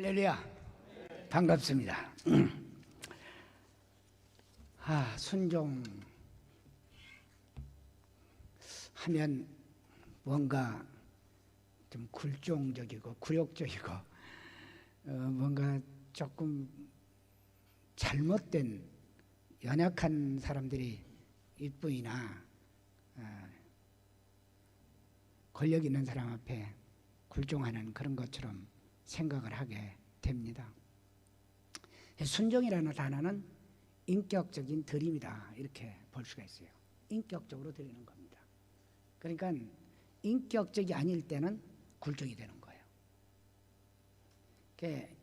할렐루야, 반갑습니다. 순종하면 뭔가 좀 굴종적이고 굴욕적이고 뭔가 조금 잘못된 연약한 사람들이 일뿐이나 권력 있는 사람 앞에 굴종하는 그런 것처럼 생각을 하게 됩니다. 순종이라는 단어는 인격적인 드림이다, 이렇게 볼 수가 있어요. 인격적으로 드리는 겁니다. 그러니까 인격적이 아닐 때는 굴종이 되는 거예요.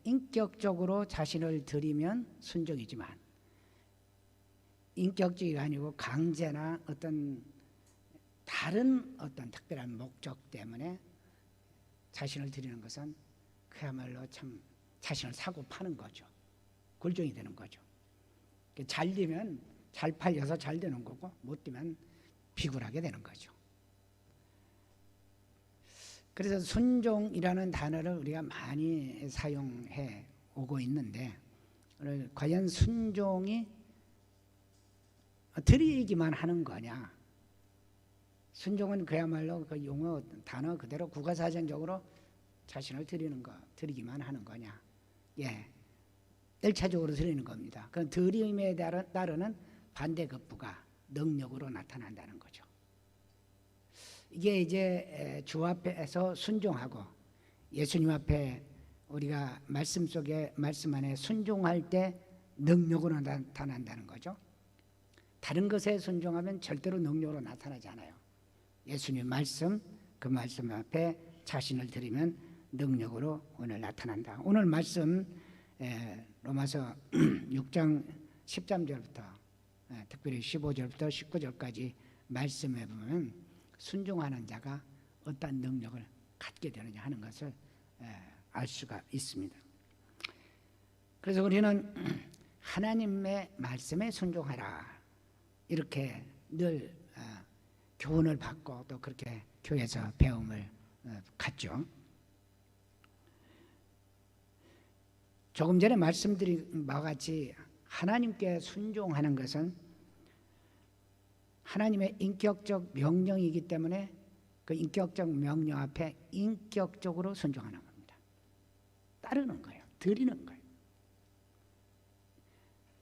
인격적으로 자신을 드리면 순종이지만 인격적이 아니고 강제나 어떤 다른 어떤 특별한 목적 때문에 자신을 드리는 것은 그야말로 참 자신을 사고 파는 거죠. 굴종이 되는 거죠. 잘 되면 잘 팔려서 잘 되는 거고 못 되면 비굴하게 되는 거죠. 그래서 순종이라는 단어를 우리가 많이 사용해 오고 있는데 과연 순종이 드리기만 하는 거냐? 순종은 그야말로 그 용어 단어 그대로 국어사전적으로 자신을 드리기만 하는 거냐? 예, 1차적으로 드리는 겁니다. 그 드림에 따르는 반대급부가 능력으로 나타난다는 거죠. 이게 이제 주 앞에서 순종하고 예수님 앞에 우리가 말씀 속에 말씀 안에 순종할 때 능력으로 나타난다는 거죠. 다른 것에 순종하면 절대로 능력으로 나타나지 않아요. 예수님 말씀, 그 말씀 앞에 자신을 드리면 능력으로 오늘 나타난다. 오늘 말씀 로마서 6장 13절부터 특별히 15절부터 19절까지 말씀해 보면 순종하는 자가 어떤 능력을 갖게 되느냐 하는 것을 알 수가 있습니다. 그래서 우리는 하나님의 말씀에 순종하라, 이렇게 늘 교훈을 받고 또 그렇게 교회에서 배움을 갖죠. 조금 전에 말씀드린 바와 같이 하나님께 순종하는 것은 하나님의 인격적 명령이기 때문에 그 인격적 명령 앞에 인격적으로 순종하는 겁니다. 따르는 거예요. 드리는 거예요.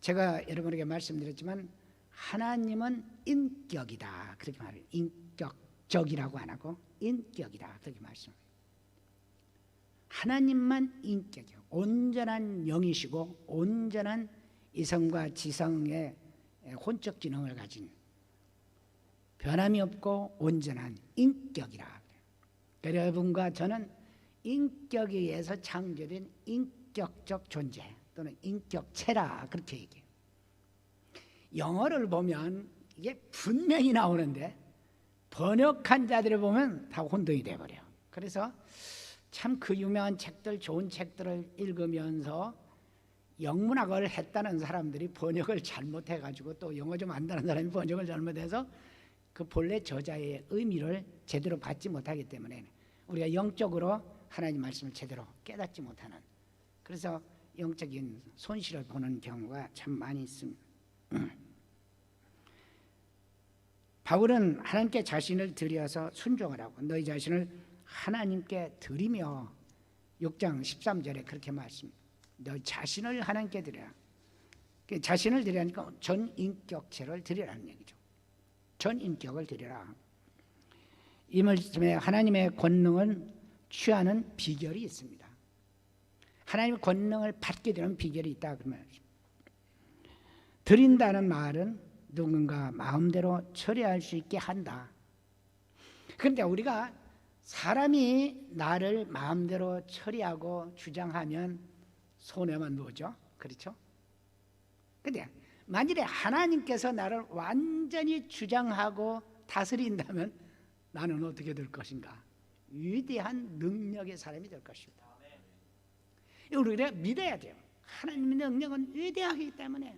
제가 여러분에게 말씀드렸지만 하나님은 인격이다, 그렇게 말해요. 인격적이라고 안 하고 인격이다, 그렇게 말씀해요. 하나님만 인격이요, 온전한 영이시고 온전한 이성과 지성의 혼적 지능을 가진 변함이 없고 온전한 인격이라. 여러분과 저는 인격에 의해서 창조된 인격적 존재 또는 인격체라, 그렇게 얘기해요. 영어를 보면 이게 분명히 나오는데 번역한 자들을 보면 다 혼동이 돼버려요. 그래서 참 그 유명한 책들, 좋은 책들을 읽으면서 영문학을 했다는 사람들이 번역을 잘못해가지고 또 영어 좀 안다는 사람이 번역을 잘못해서 그 본래 저자의 의미를 제대로 받지 못하기 때문에 우리가 영적으로 하나님 말씀을 제대로 깨닫지 못하는, 그래서 영적인 손실을 보는 경우가 참 많이 있습니다. 바울은 하나님께 자신을 드려서 순종하라고, 너희 자신을 하나님께 드리며 6장 13절에 그렇게 말씀합니다. 너희 자신을 하나님께 드려라. 자신을 드리라니까 전인격체를 드리라는 얘기죠. 전인격을 드리라. 이 말씀에 하나님의 권능을 취하는 비결이 있습니다. 하나님의 권능을 받게 되는 비결이 있다, 그 말이죠. 드린다는 말은 누군가 마음대로 처리할 수 있게 한다. 그런데 우리가 사람이 나를 마음대로 처리하고 주장하면 손해만 보죠. 그렇죠? 그런데 만일에 하나님께서 나를 완전히 주장하고 다스린다면 나는 어떻게 될 것인가? 위대한 능력의 사람이 될 것입니다. 우리가 믿어야 돼요. 하나님의 능력은 위대하기 때문에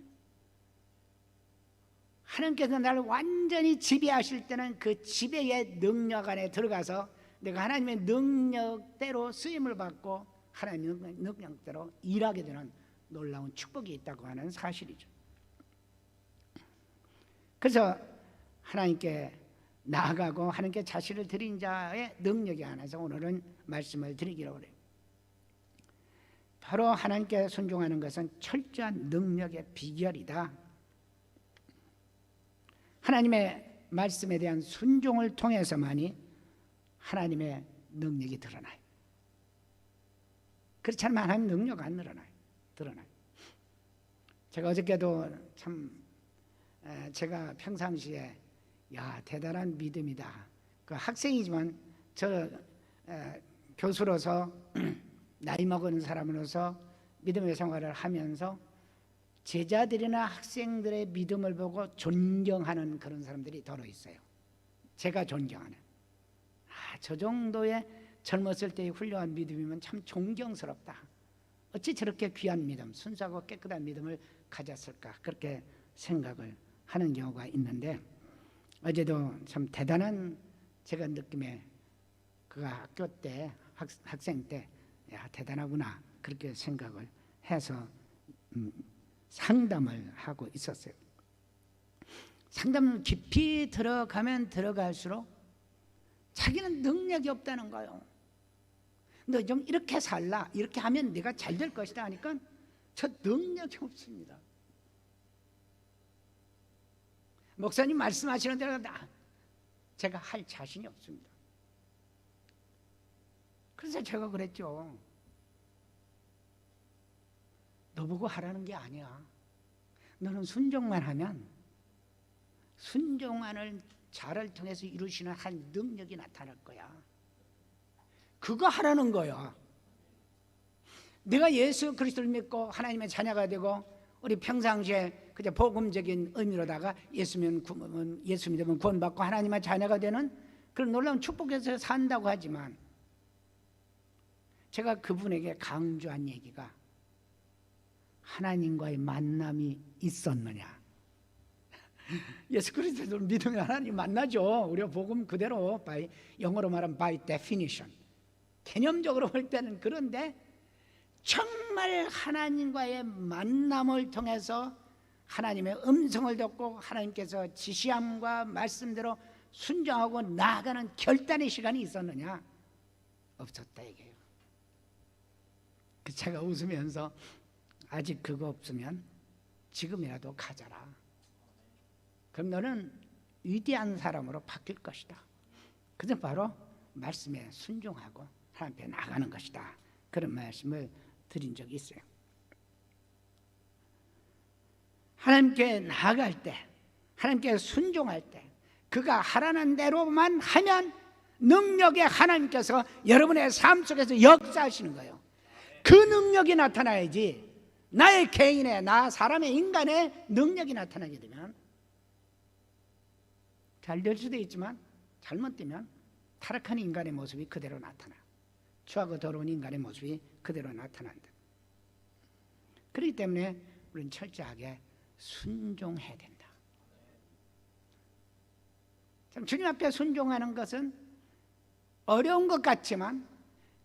하나님께서 나를 완전히 지배하실 때는 그 지배의 능력 안에 들어가서 내가 하나님의 능력대로 쓰임을 받고 하나님의 능력대로 일하게 되는 놀라운 축복이 있다고 하는 사실이죠. 그래서 하나님께 나아가고 하나님께 자신을 드린 자의 능력에 관해서 오늘은 말씀을 드리기로 그래요. 바로 하나님께 순종하는 것은 철저한 능력의 비결이다. 하나님의 말씀에 대한 순종을 통해서만이 하나님의 능력이 드러나요. 그렇지 않으면 하나님 능력 안 드러나요. 제가 어저께도 참 제가 평상시에 야 대단한 믿음이다. 그 학생이지만 저 교수로서 나이 먹은 사람으로서 믿음의 생활을 하면서 제자들이나 학생들의 믿음을 보고 존경하는 그런 사람들이 더러 있어요. 제가 존경하는. 저 정도의 젊었을 때의 훌륭한 믿음이면 참 존경스럽다. 어찌 저렇게 귀한 믿음, 순수하고 깨끗한 믿음을 가졌을까, 그렇게 생각을 하는 경우가 있는데, 어제도 참 대단한 제가 느낌에 그가 학교 때 학생 때 야 대단하구나 그렇게 생각을 해서 상담을 하고 있었어요. 상담을 깊이 들어가면 들어갈수록 자기는 능력이 없다는 거예요. 너 좀 이렇게 살라, 이렇게 하면 네가 잘 될 것이다 하니까 저 능력이 없습니다. 목사님 말씀하시는 대로 제가 할 자신이 없습니다. 그래서 제가 그랬죠. 너 보고 하라는 게 아니야. 너는 순종만 하면 순종하는 자를 통해서 이루시는 한 능력이 나타날 거야. 그거 하라는 거야. 내가 예수 그리스도를 믿고 하나님의 자녀가 되고 우리 평상시에 그저 복음적인 의미로다가 예수 믿으면 구원받고 하나님의 자녀가 되는 그런 놀라운 축복에서 산다고 하지만, 제가 그분에게 강조한 얘기가 하나님과의 만남이 있었느냐. 예수 그리스도를 믿으면 하나님 만나죠. 우리가 복음 그대로 영어로 말하면 by definition, 개념적으로 볼 때는. 그런데 정말 하나님과의 만남을 통해서 하나님의 음성을 듣고 하나님께서 지시함과 말씀대로 순종하고 나아가는 결단의 시간이 있었느냐? 없었다 이게요. 제가 웃으면서 아직 그거 없으면 지금이라도 가져라. 그럼 너는 위대한 사람으로 바뀔 것이다. 그저 바로 말씀에 순종하고 하나님 앞에 나가는 것이다. 그런 말씀을 드린 적이 있어요. 하나님께 나아갈 때, 하나님께 순종할 때, 그가 하라는 대로만 하면 능력의 하나님께서 여러분의 삶 속에서 역사하시는 거예요. 그 능력이 나타나야지. 나의 개인의, 나 사람의 인간의 능력이 나타나게 되면 잘 될 수도 있지만 잘못되면 타락한 인간의 모습이 그대로 나타나. 추하고 더러운 인간의 모습이 그대로 나타난다. 그렇기 때문에 우리는 철저하게 순종해야 된다. 참 주님 앞에 순종하는 것은 어려운 것 같지만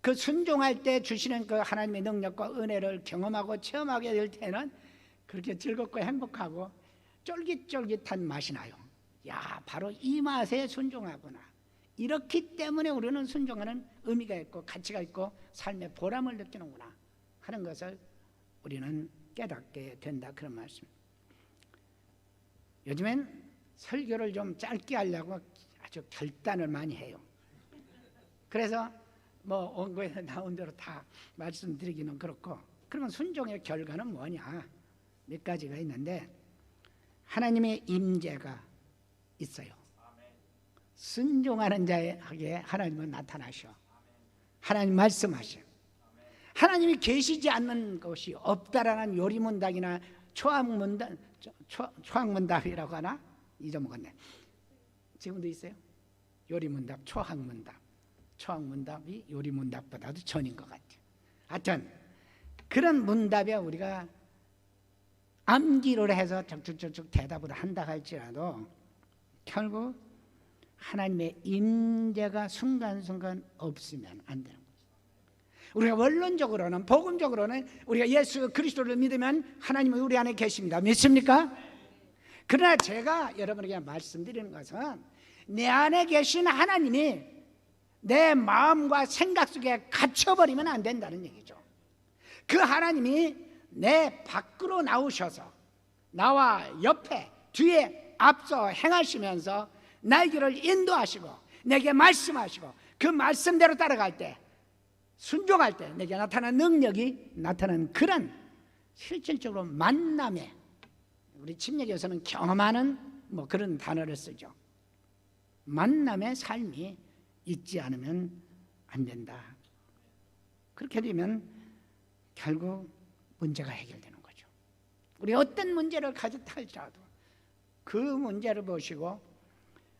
그 순종할 때 주시는 그 하나님의 능력과 은혜를 경험하고 체험하게 될 때는 그렇게 즐겁고 행복하고 쫄깃쫄깃한 맛이 나요. 야, 바로 이 맛에 순종하구나. 이렇기 때문에 우리는 순종하는 의미가 있고 가치가 있고 삶의 보람을 느끼는구나 하는 것을 우리는 깨닫게 된다, 그런 말씀. 요즘엔 설교를 좀 짧게 하려고 아주 결단을 많이 해요. 그래서 뭐 원고에 나온 대로 다 말씀드리기는 그렇고, 그러면 순종의 결과는 뭐냐? 몇 가지가 있는데, 하나님의 임재가 있어요. 순종하는 자에게 하나님은 나타나셔. 하나님 말씀하셔. 하나님이 계시지 않는 것이 없다라는 요리문답이나 초학문답이라고 하나? 잊어먹었네. 지금도 있어요? 요리문답, 초학문답. 초학문답이 요리문답보다도 전인 것 같아요. 하여튼 그런 문답에 우리가 암기를 해서 쭉쭉쭉 대답을 한다 할지라도 결국 하나님의 임재가 순간순간 없으면 안 되는 거죠. 우리가 원론적으로는, 복음적으로는 우리가 예수 그리스도를 믿으면 하나님은 우리 안에 계십니다. 믿습니까? 그러나 제가 여러분에게 말씀드리는 것은 내 안에 계신 하나님이 내 마음과 생각 속에 갇혀버리면 안 된다는 얘기죠. 그 하나님이 내 밖으로 나오셔서 나와 옆에, 뒤에, 앞서 행하시면서 나의 길을 인도하시고 내게 말씀하시고 그 말씀대로 따라갈 때, 순종할 때 내게 나타나는 능력이 나타나는 그런 실질적으로 만남에, 우리 침례교에서는 경험하는 그런 단어를 쓰죠. 만남의 삶이 있지 않으면 안 된다. 그렇게 되면 결국 문제가 해결되는 거죠. 우리 어떤 문제를 가졌다 할지라도 그 문제를 보시고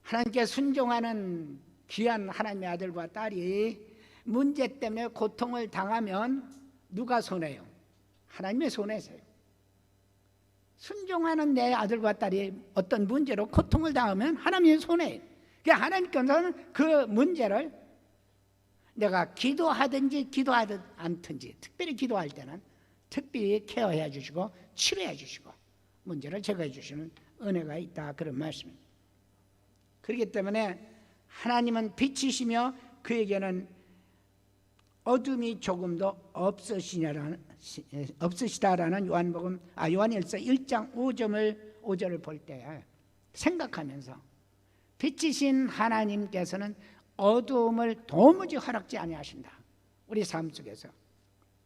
하나님께 순종하는 귀한 하나님의 아들과 딸이 문제 때문에 고통을 당하면 누가 손해요? 하나님의 손해세요. 순종하는 내 아들과 딸이 어떤 문제로 고통을 당하면 하나님의 손해예요. 그러니까 하나님께서는 그 문제를 내가 기도하든지 기도하든 않든지 특별히 기도할 때는 특별히 케어해 주시고 치료해 주시고 문제를 제거해 주시는 은혜가 있다, 그런 말씀입니다. 그렇기 때문에 하나님은 빛이시며 그에게는 어둠이 조금도 없으시다라는 요한일서 1장 5절을 볼 때 생각하면서 빛이신 하나님께서는 어두움을 도무지 허락지 아니하신다. 우리 삶 속에서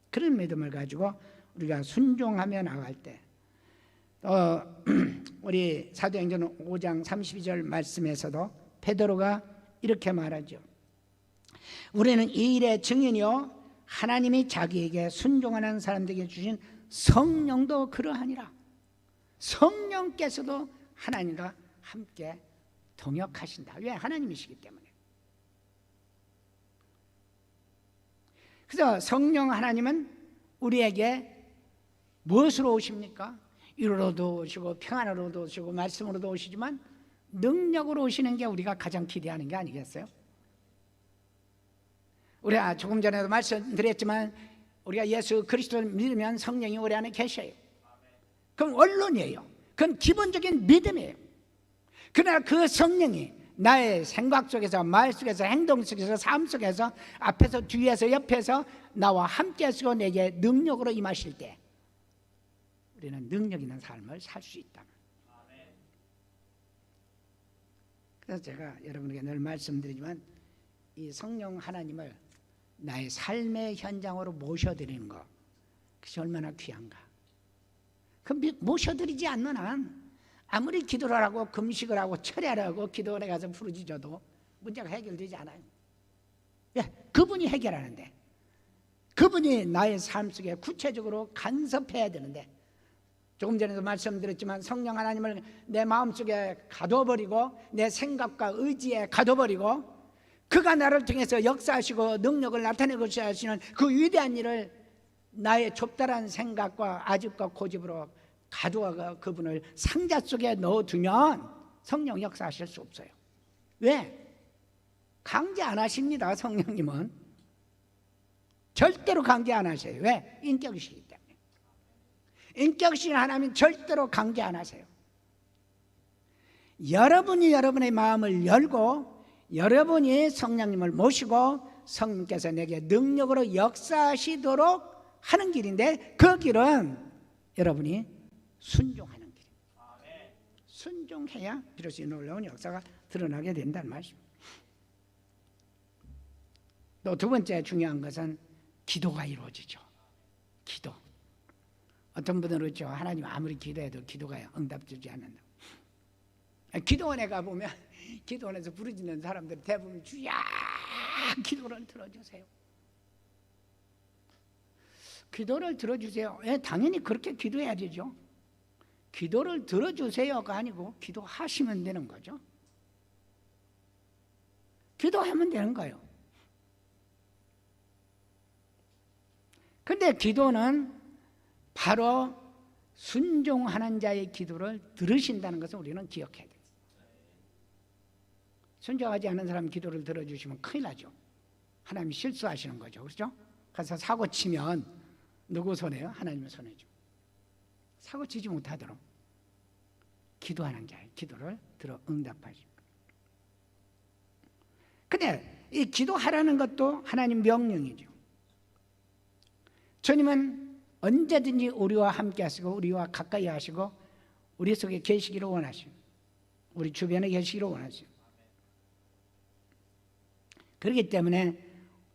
그런 믿음을 가지고 우리가 순종하며 나갈 때 우리 사도행전 5장 32절 말씀에서도 베드로가 이렇게 말하죠. 우리는 이 일의 증인이요 하나님이 자기에게 순종하는 사람들에게 주신 성령도 그러하니라. 성령께서도 하나님과 함께 동역하신다. 왜? 하나님이시기 때문에. 그래서 성령 하나님은 우리에게 무엇으로 오십니까? 위로로도 오시고 평안으로도 오시고 말씀으로도 오시지만 능력으로 오시는 게 우리가 가장 기대하는 게 아니겠어요? 우리가 조금 전에도 말씀드렸지만 우리가 예수 그리스도를 믿으면 성령이 우리 안에 계셔요. 그건 원론이에요. 그건 기본적인 믿음이에요. 그러나 그 성령이 나의 생각 속에서, 말 속에서, 행동 속에서, 삶 속에서, 앞에서, 뒤에서, 옆에서 나와 함께 하시고 내게 능력으로 임하실 때 우리는 능력 있는 삶을 살 수 있다. 그래서 제가 여러분에게 늘 말씀드리지만 이 성령 하나님을 나의 삶의 현장으로 모셔드리는 것, 그것이 얼마나 귀한가. 그 모셔드리지 않는 한 아무리 기도를 하고 금식을 하고 철야를 하고 기도원에 가서 부르짖어도 문제가 해결되지 않아요. 예, 그분이 해결하는데, 그분이 나의 삶 속에 구체적으로 간섭해야 되는데, 조금 전에도 말씀드렸지만 성령 하나님을 내 마음속에 가둬버리고 내 생각과 의지에 가둬버리고 그가 나를 통해서 역사하시고 능력을 나타내고 하시는 그 위대한 일을 나의 좁다란 생각과 아집과 고집으로 가두어 그분을 상자 속에 넣어두면 성령 역사하실 수 없어요. 왜? 강제 안 하십니다. 성령님은 절대로 강제 안 하세요. 왜? 인격이시기 때문에. 인격이신 하나님은 절대로 강제 안 하세요. 여러분이 여러분의 마음을 열고 여러분이 성령님을 모시고 성령께서 내게 능력으로 역사하시도록 하는 길인데, 그 길은 여러분이 순종하는 길입니다. 순종해야 비로소 놀라운 역사가 드러나게 된다는 말씀입니다. 또 두 번째 중요한 것은 기도가 이루어지죠. 기도. 어떤 분들은 그렇죠. 하나님 아무리 기도해도 기도가 응답되지 않는다. 기도원에 가보면 기도원에서 부르짖는 사람들 대부분 주야 기도를 들어주세요. 기도를 들어주세요. 예, 당연히 그렇게 기도해야 되죠. 기도를 들어주세요가 아니고 기도하시면 되는 거죠. 기도하면 되는 거예요. 그런데 기도는 바로 순종하는 자의 기도를 들으신다는 것을 우리는 기억해야 돼요. 순종하지 않은 사람 기도를 들어주시면 큰일 나죠. 하나님이 실수하시는 거죠. 그렇죠? 가서 사고 치면 누구 손해요? 하나님의 손해죠. 사고 치지 못하도록 기도하는 게 아니에요. 기도를 들어 응답하십니다. 근데 이 기도하라는 것도 하나님 명령이죠. 주님은 언제든지 우리와 함께 하시고 우리와 가까이 하시고 우리 속에 계시기를 원하시고 우리 주변에 계시기를 원하시고, 그렇기 때문에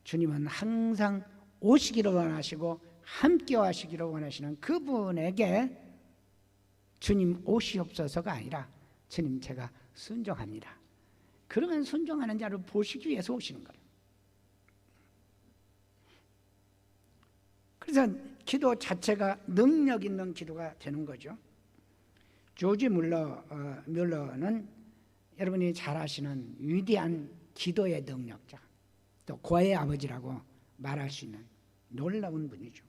주님은 항상 오시기를 원하시고 함께 하시기를 원하시는 그분에게 주님 오시옵소서가 아니라 주님 제가 순종합니다. 그러면 순종하는 자를 보시기 위해서 오시는 거예요. 그래서 기도 자체가 능력 있는 기도가 되는 거죠. 조지 뮬러는 여러분이 잘 아시는 위대한 기도의 능력자, 또 고아의 아버지라고 말할 수 있는 놀라운 분이죠.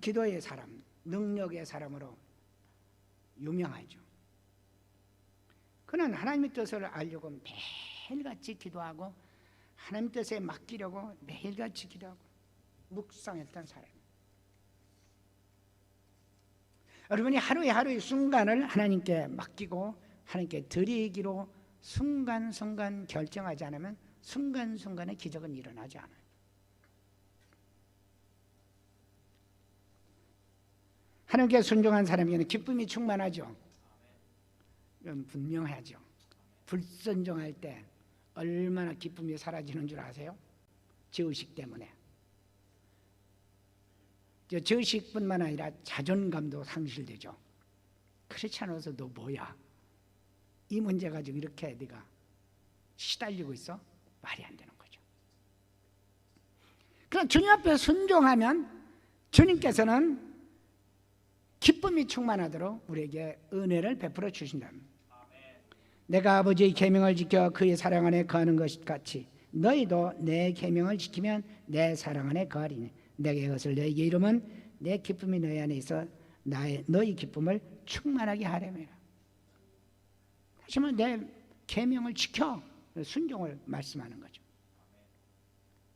기도의 사람, 능력의 사람으로 유명하죠. 그는 하나님의 뜻을 알려고 매일같이 기도하고 하나님 뜻에 맡기려고 매일같이 기도하고 묵상했던 사람입니다. 여러분이 하루의 순간을 하나님께 맡기고 하나님께 드리기로 순간순간 결정하지 않으면 순간순간에 기적은 일어나지 않아요. 하나님께 순종한 사람에게는 기쁨이 충만하죠. 이건 분명하죠. 불순종할 때 얼마나 기쁨이 사라지는 줄 아세요? 죄의식 때문에. 죄의식뿐만 아니라 자존감도 상실되죠. 그렇지 않아서 너 뭐야? 이 문제 가지고 이렇게 네가 시달리고 있어? 말이 안 되는 거죠. 그럼 주님 앞에 순종하면 주님께서는 기쁨이 충만하도록 우리에게 은혜를 베풀어 주신답니다. 내가 아버지의 계명을 지켜 그의 사랑 안에 거하는 것 같이 너희도 내 계명을 지키면 내 사랑 안에 거하리니 내가 이것을 너희에게 이루면 내 기쁨이 너희 안에 있어 너희 기쁨을 충만하게 하려면. 다시 말해 내 계명을 지켜, 순종을 말씀하는 거죠.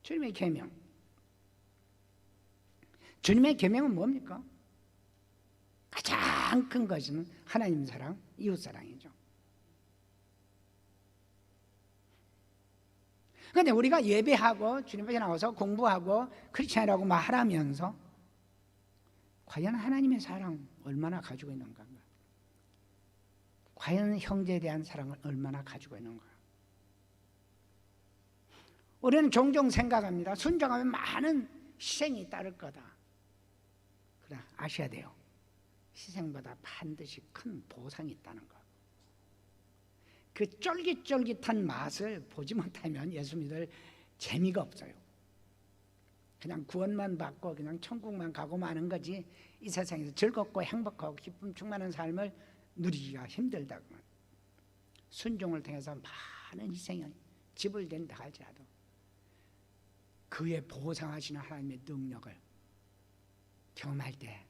주님의 계명. 주님의 계명은 뭡니까? 가장 큰 것은 하나님 사랑, 이웃 사랑이죠. 그런데 우리가 예배하고 주님 앞에 나와서 공부하고 크리스찬이라고 말하면서 과연 하나님의 사랑 얼마나 가지고 있는가? 과연 형제에 대한 사랑을 얼마나 가지고 있는가? 우리는 종종 생각합니다. 순종하면 많은 희생이 따를 거다. 그러나 아셔야 돼요. 희생보다 반드시 큰 보상이 있다는 것. 그 쫄깃쫄깃한 맛을 보지 못하면 예수 믿을 재미가 없어요. 그냥 구원만 받고 그냥 천국만 가고 마는 거지 이 세상에서 즐겁고 행복하고 기쁨 충만한 삶을 누리기가 힘들다고만. 순종을 통해서 많은 희생이 지불된다 할지라도 그의 보상하시는 하나님의 능력을 경험할 때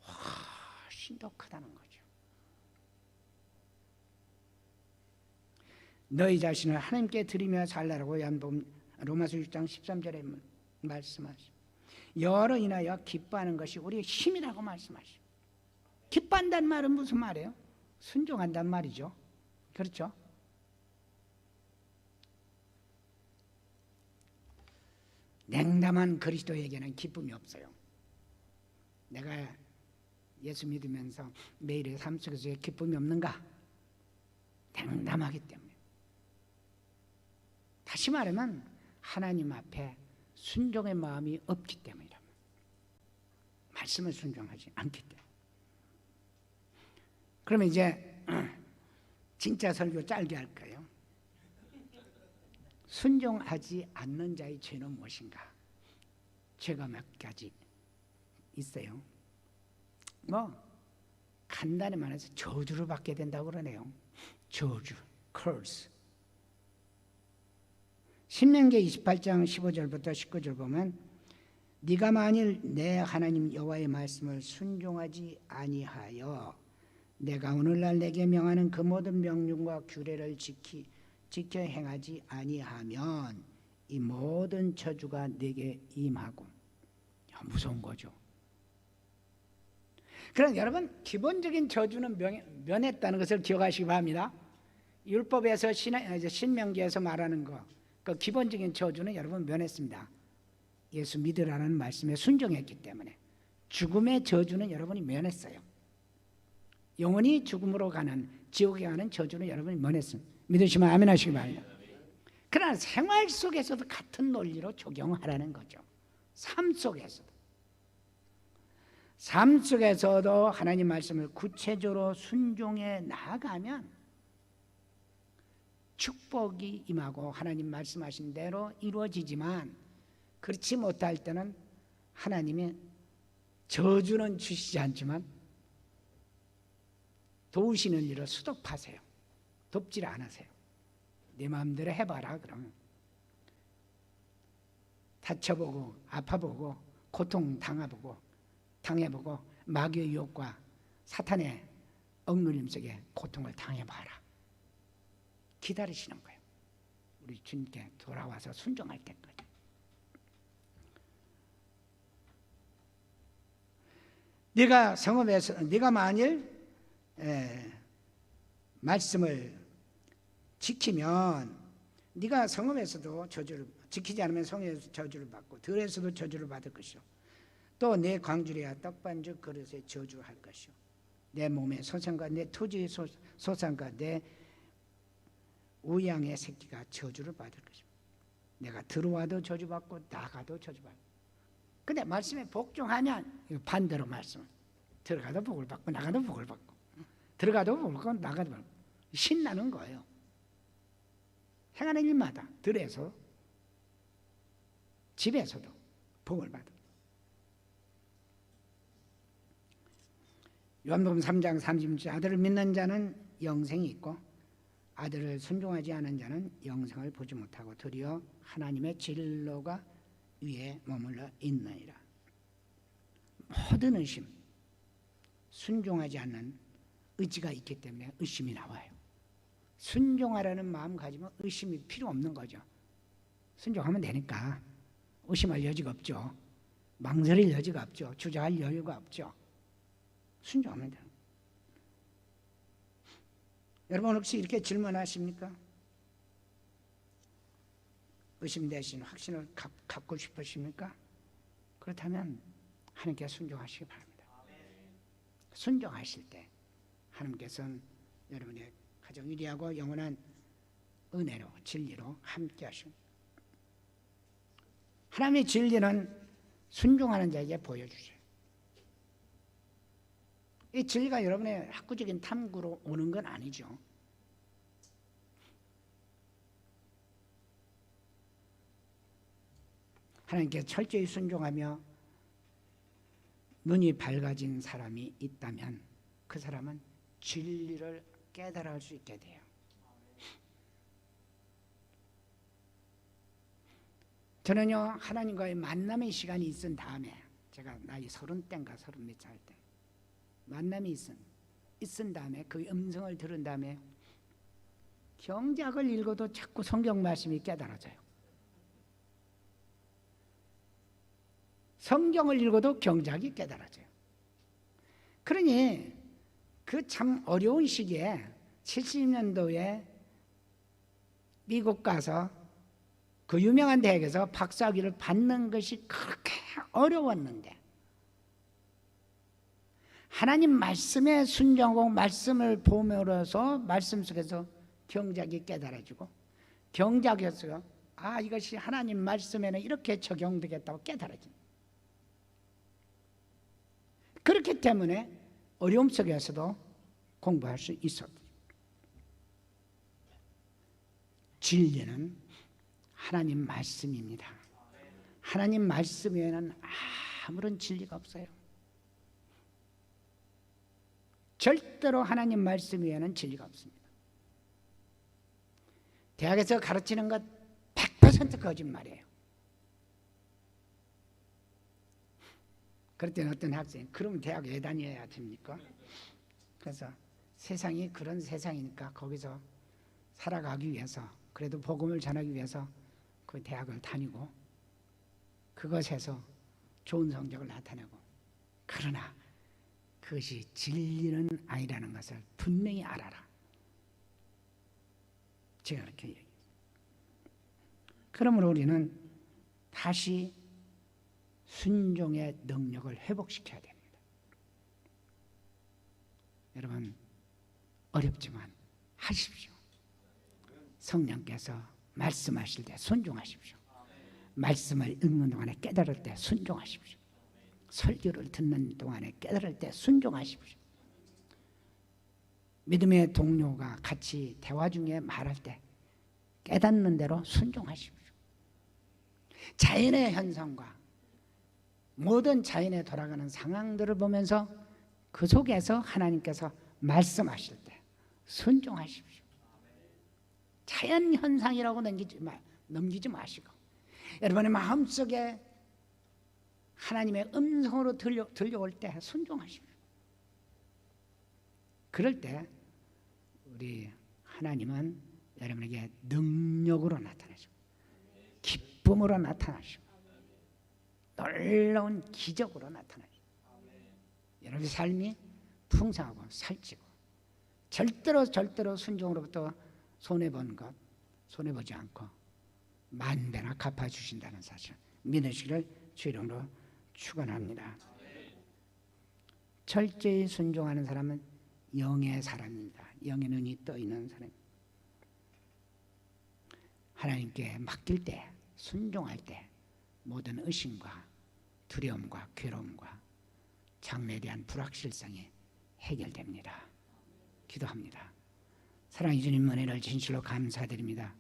훨씬 더 크다는 거죠. 너희 자신을 하나님께 드리며 살라라고 로마서 6장 13절에 말씀하시고 여러 인하여 기뻐하는 것이 우리의 힘이라고 말씀하시고, 기뻐한다는 말은 무슨 말이에요? 순종한다는 말이죠. 그렇죠? 냉담한 그리스도에게는 기쁨이 없어요. 내가 예수 믿으면서 매일의 삶 속에서 기쁨이 없는가? 냉담하기 때문에. 다시 말하면 하나님 앞에 순종의 마음이 없기 때문이랍니다. 말씀을 순종하지 않기 때문에. 그러면 이제 진짜 설교 짧게 할까요? 순종하지 않는 자의 죄는 무엇인가? 죄가 몇 가지 있어요. 간단히 말해서 저주를 받게 된다고 그러네요. 저주, curse. 신명기 28장 15절부터 19절 보면 네가 만일 내 하나님 여호와의 말씀을 순종하지 아니하여 내가 오늘날 내게 명하는 그 모든 명령과 규례를 지켜 행하지 아니하면 이 모든 저주가 네게 임하고. 무서운 거죠. 그럼 여러분, 기본적인 저주는 면했다는 것을 기억하시기 바랍니다. 율법에서 신명기에서 말하는 거, 그 기본적인 저주는 여러분 면했습니다. 예수 믿으라는 말씀에 순종했기 때문에. 죽음의 저주는 여러분이 면했어요. 영원히 죽음으로 가는, 지옥에 가는 저주는 여러분이 면했습니다. 믿으시면 아멘 하시기 바랍니다. 그러나 생활 속에서도 같은 논리로 적용하라는 거죠. 삶 속에서도 하나님 말씀을 구체적으로 순종해 나아가면 축복이 임하고 하나님 말씀하신 대로 이루어지지만, 그렇지 못할 때는 하나님이 저주는 주시지 않지만 도우시는 일을 수독하세요. 돕질 않으세요. 내 마음대로 해봐라. 그러면 다쳐보고 아파보고 고통 당해보고 마귀의 유혹과 사탄의 억눌림 속에 고통을 당해봐라. 기다리시는 거예요. 우리 주님께 돌아와서 순종할 때까지. 네가 만일 말씀을 지키면, 네가 성읍에서도 저주를, 지키지 않으면 성에서 저주를 받고 들에서도 저주를 받을 것이요, 또 내 광주리와 떡반죽 그릇에 저주할 것이요, 내 몸의 소산과 내 토지의 소산과 내 우양의 새끼가 저주를 받을 것이요, 내가 들어와도 저주받고 나가도 저주받고. 근데 말씀에 복종하면 반대로 말씀, 들어가도 복을 받고 나가도 복을 받고, 들어가도 복을 받고 나가도 복을 받고. 신나는 거예요. 행하는 일마다 들에서 집에서도 복을 받아. 요한복음 3장 30절, 아들을 믿는 자는 영생이 있고 아들을 순종하지 않은 자는 영생을 보지 못하고 도리어 하나님의 진로가 위에 머물러 있느니라. 모든 의심, 순종하지 않는 의지가 있기 때문에 의심이 나와요. 순종하라는 마음 가지면 의심이 필요 없는 거죠. 순종하면 되니까 의심할 여지가 없죠. 망설일 여지가 없죠. 주저할 여유가 없죠. 순종하면 돼요. 여러분 혹시 이렇게 질문하십니까? 의심 대신 확신을 갖고 싶으십니까? 그렇다면 하나님께 순종하시기 바랍니다. 순종하실 때 하나님께서는 여러분의 가장 위대하고 영원한 은혜로, 진리로 함께 하십니다. 하나님의 진리는 순종하는 자에게 보여주세요. 이 진리가 여러분의 학구적인 탐구로 오는 건 아니죠. 하나님께 철저히 순종하며 눈이 밝아진 사람이 있다면 그 사람은 진리를 깨달을 수 있게 돼요. 저는요, 하나님과의 만남의 시간이 있은 다음에, 제가 나이 30대인가 30몇 살 때 만남이 있은 다음에, 그 음성을 들은 다음에 경작을 읽어도 자꾸 성경 말씀이 깨달아져요. 성경을 읽어도 경작이 깨달아져요. 그러니 그 참 어려운 시기에 70년도에 미국 가서 그 유명한 대학에서 박사학위를 받는 것이 그렇게 어려웠는데, 하나님 말씀에 순종하고 말씀을 보면서 말씀 속에서 경작이 깨달아지고, 경작에서 이것이 하나님 말씀에는 이렇게 적용되겠다고 깨달아집니다. 그렇기 때문에 어려움 속에서도 공부할 수 있었죠. 진리는 하나님 말씀입니다. 하나님 말씀 외에는 아무런 진리가 없어요. 절대로 하나님 말씀 외에는 진리가 없습니다. 대학에서 가르치는 것 100% 거짓말이에요. 그럴 때는 어떤 학생이, 그러면 대학 왜 다녀야 됩니까? 그래서 세상이 그런 세상이니까 거기서 살아가기 위해서, 그래도 복음을 전하기 위해서 그 대학을 다니고 그것에서 좋은 성적을 나타내고, 그러나 그것이 진리는 아니라는 것을 분명히 알아라. 제가 그렇게 얘기해요. 그러므로 우리는 다시 순종의 능력을 회복시켜야 됩니다. 여러분, 어렵지만 하십시오. 성령께서 말씀하실 때 순종하십시오. 말씀을 읽는 동안에 깨달을 때 순종하십시오. 설교를 듣는 동안에 깨달을 때 순종하십시오. 믿음의 동료가 같이 대화 중에 말할 때 깨닫는 대로 순종하십시오. 자연의 현상과 모든 자연에 돌아가는 상황들을 보면서 그 속에서 하나님께서 말씀하실 때 순종하십시오. 자연 현상이라고 넘기지 마시고, 여러분의 마음속에 하나님의 음성으로 들려올 때 순종하십시오. 그럴 때 우리 하나님은 여러분에게 능력으로 나타나시고 기쁨으로 나타나시고 놀라운 기적으로 나타나시고 여러분의 삶이 풍성하고 살찌고 절대로 순종으로부터 손해본 것 손해보지 않고 만배나 갚아주신다는 사실 믿으시기를 주 이름으로 축원합니다. 철저히 순종하는 사람은 영의 사람입니다. 영의 눈이 떠 있는 사람. 하나님께 맡길 때, 순종할 때 모든 의심과 두려움과 괴로움과 장래에 대한 불확실성이 해결됩니다. 기도합니다. 사랑의 주님, 은혜를 진실로 감사드립니다.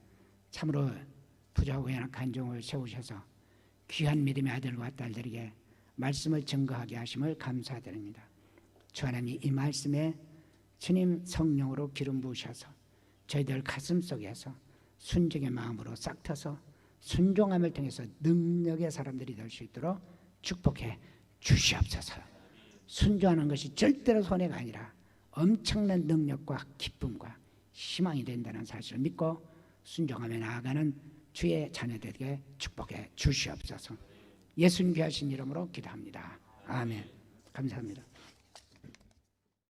참으로 부자고 연약한 종을 세우셔서 귀한 믿음의 아들과 딸들에게 말씀을 증거하게 하심을 감사드립니다. 주 하나님, 이 말씀에 주님 성령으로 기름 부으셔서 저희들 가슴 속에서 순종의 마음으로 싹 트서 순종함을 통해서 능력의 사람들이 될 수 있도록 축복해 주시옵소서. 순종하는 것이 절대로 손해가 아니라 엄청난 능력과 기쁨과 희망이 된다는 사실을 믿고 순종하며 나아가는 주의 자녀들에게 축복해 주시옵소서. 예수님 귀하신 이름으로 기도합니다. 아멘. 감사합니다.